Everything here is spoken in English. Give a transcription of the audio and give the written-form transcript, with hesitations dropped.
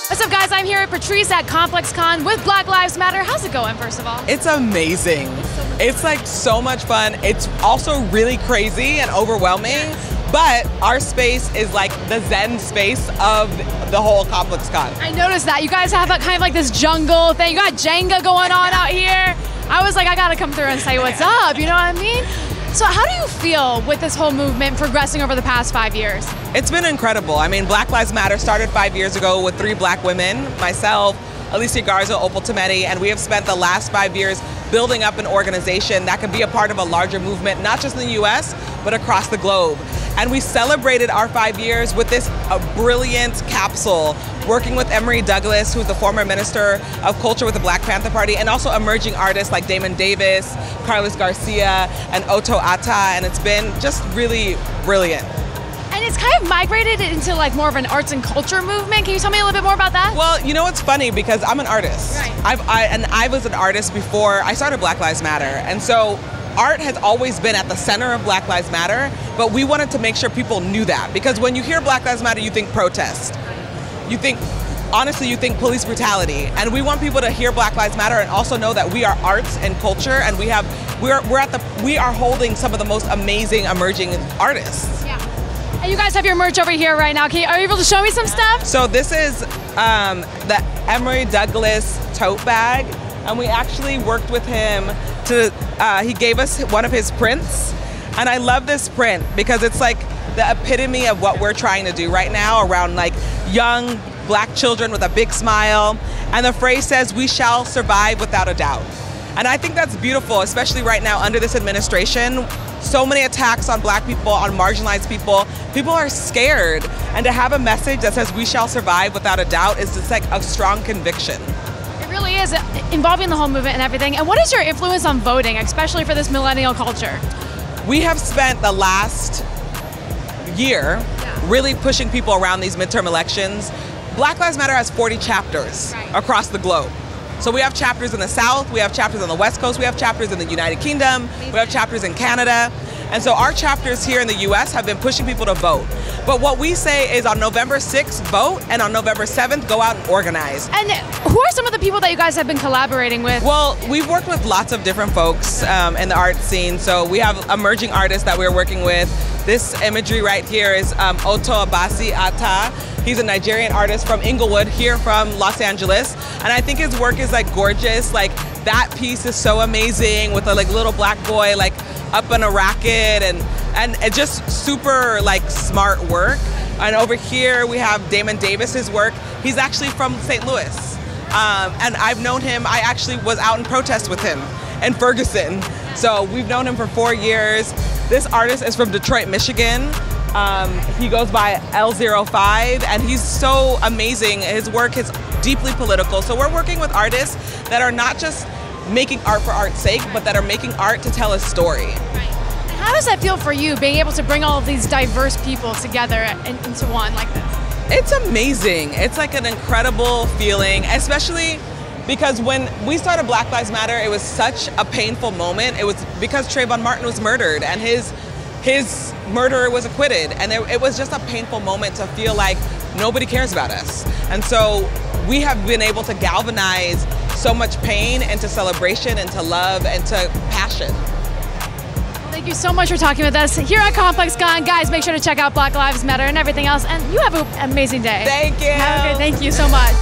What's up, guys? I'm here at Patrice at Complexcon with Black Lives Matter. How's it going, first of all? It's amazing. It's like so much fun. It's also really crazy and overwhelming, but our space is like the zen space of the whole Complexcon. I noticed that. You guys have kind of like this jungle thing. You got Jenga going on out here. I was like, I gotta come through and say what's up, you know what I mean? So how do you feel with this whole movement progressing over the past 5 years? It's been incredible. I mean, Black Lives Matter started 5 years ago with 3 black women, myself, Alicia Garza, Opal Tometi, and we have spent the last 5 years building up an organization that can be a part of a larger movement, not just in the US, but across the globe. And we celebrated our 5 years with this brilliant capsule, working with Emory Douglas, who's the former Minister of Culture with the Black Panther Party, and also emerging artists like Damon Davis, Carlos Garcia, and Otto Atta, and it's been just really brilliant. And it's kind of migrated into like more of an arts and culture movement. Can you tell me a little bit more about that? Well, you know what's funny, because I'm an artist. Right. I was an artist before I started Black Lives Matter, and so art has always been at the center of Black Lives Matter, but we wanted to make sure people knew that, because when you hear Black Lives Matter, you think protest. You think, honestly, you think police brutality, and we want people to hear Black Lives Matter and also know that we are arts and culture, and we are holding some of the most amazing emerging artists. Yeah. And you guys have your merch over here right now. Are you able to show me some stuff? So this is the Emory Douglas tote bag, and we actually worked with him to, he gave us one of his prints, and I love this print because it's like the epitome of what we're trying to do right now around like young black children with a big smile, and the phrase says, "We shall survive without a doubt." And I think that's beautiful, especially right now under this administration. So many attacks on black people, on marginalized people. People are scared, and to have a message that says we shall survive without a doubt is just like a strong conviction. It really is, involving the whole movement and everything. And what is your influence on voting, especially for this millennial culture? We have spent the last year really pushing people around these midterm elections. Black Lives Matter has 40 chapters across the globe. So we have chapters in the South, we have chapters on the West Coast, we have chapters in the United Kingdom, we have chapters in Canada. And so our chapters here in the US have been pushing people to vote. But what we say is on November 6th, vote, and on November 7th, go out and organize. And who are some of the people that you guys have been collaborating with? Well, we've worked with lots of different folks in the art scene. So we have emerging artists that we're working with. This imagery right here is Otto Atta. He's a Nigerian artist from Inglewood, here from Los Angeles. And I think his work is like gorgeous. Like that piece is so amazing with a like little black boy like up on a racket, and it's just super like smart work. And over here we have Damon Davis's work. He's actually from St. Louis. And I've known him, I actually was out in protest with him in Ferguson. So we've known him for 4 years. This artist is from Detroit, Michigan. He goes by L05, and he's so amazing. His work is deeply political. So we're working with artists that are not just making art for art's sake, but that are making art to tell a story. Right. And how does that feel for you, being able to bring all of these diverse people together into one like this? It's amazing. It's like an incredible feeling, especially because when we started Black Lives Matter, it was such a painful moment. It was because Trayvon Martin was murdered, and his murderer was acquitted, and it was just a painful moment to feel like nobody cares about us. And so we have been able to galvanize so much pain into celebration, into love, and to passion. Thank you so much for talking with us here at Complexcon. Guys, make sure to check out Black Lives Matter and everything else, and you have an amazing day. Thank you. Have a good, thank you so much.